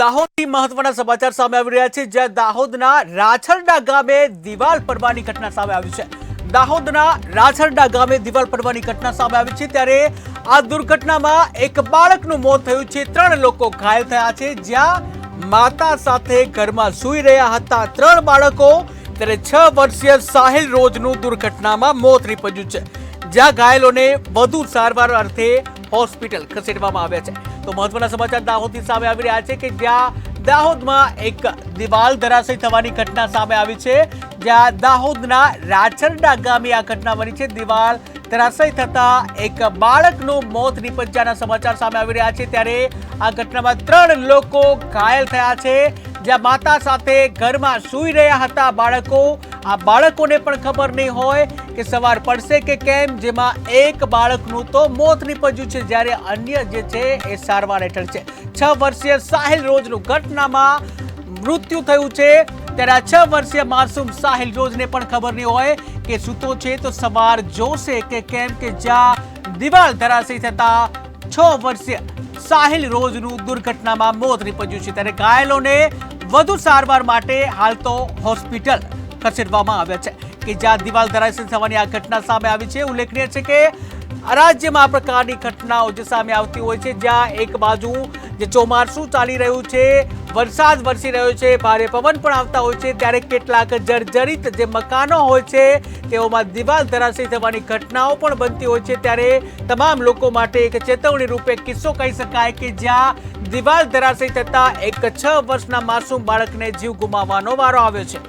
દાહોદથી મહત્વના સમાચાર સામે આવી રહ્યા છે, જ્યાં દાહોદના રાછરડા ગામે દિવાલ પડવાની ઘટના સામે આવી છે। દાહોદના રાછરડા ગામે દિવાલ પડવાની ઘટના સામે આવી છે, ત્યારે આ દુર્ઘટનામાં એક બાળકનું મોત થયું છે, 3 લોકો ઘાયલ થયા છે। જ્યાં માતા સાથે ઘરમાં સૂઈ રહ્યા હતા 3 બાળકો, ત્યારે 6 વર્ષીય સાહિલ રોજનું દુર્ઘટનામાં મોત નીપજ્યું છે, જ્યાં ઘાયલોને વધુ સારવાર અર્થે હોસ્પિટલ ખસેડવામાં આવ્યા છે। તો મહત્વના સમાચાર દાહોદથી સામે આવી રહ્યા છે કે જ્યાં દાહોદમાં એક દિવાલ ધરાશયી થવાની ઘટના સામે આવી છે, જ્યાં દાહોદના રાછરડા ગામે આ ઘટના બની છે। દિવાલ ધરાશયી થતા એક બાળકનું મોત નીપજ્યાના સમાચાર સામે આવી રહ્યા છે, ત્યારે આ ઘટનામાં 3 લોકો ઘાયલ થયા છે, જ્યાં માતા સાથે ઘરમાં સૂઈ રહ્યા હતા બાળકો। આ બાળકોને પણ ખબર નહીં હોય કે સવાર પડશે કે કેમ, જેમાં એક બાળકનું તો મોત નીપજ્યું છે, જ્યારે અન્ય જે છે એ સારવાર હેઠળ છે। 6 વર્ષીય સાહિલ રોજનું ઘટનામાં મૃત્યુ થયું છે, ત્યારે આ 6 વર્ષીય માસૂમ સાહિલ રોજને પણ ખબર નહીં હોય કે સૂતો છે તો સવાર જોશે કે કેમ, કે જ્યાં દિવાલ ધરાશયી થતા 6 વર્ષીય સાહિલ રોજનું દુર્ઘટનામાં મોત નીપજ્યું છે, ત્યારે ઘાયલોને વધુ સારવાર માટે હાલ તો હોસ્પિટલ ખસેડવામાં આવ્યા છે, કે જ્યાં દિવાલ ધરાશયી થવાની આ ઘટના સામે આવી છે। ઉલ્લેખનીય છે કે રાજ્યમાં આ પ્રકારની ઘટનાઓ જે સામે આવતી હોય છે, જ્યાં એક બાજુ જે ચોમાસું ચાલી રહ્યું છે, વરસાદ વરસી રહ્યો છે, ભારે પવન પણ આવતા હોય છે, ત્યારે કેટલાક જર્જરિત જે મકાનો હોય છે તેઓમાં દિવાલ ધરાશયી થવાની ઘટનાઓ પણ બનતી હોય છે, ત્યારે તમામ લોકો માટે એક ચેતવણી રૂપે કિસ્સો કહી શકાય કે જ્યાં દિવાલ ધરાશયી થતા એક 6 વર્ષના માસૂમ બાળકને જીવ ગુમાવવાનો વારો આવ્યો છે।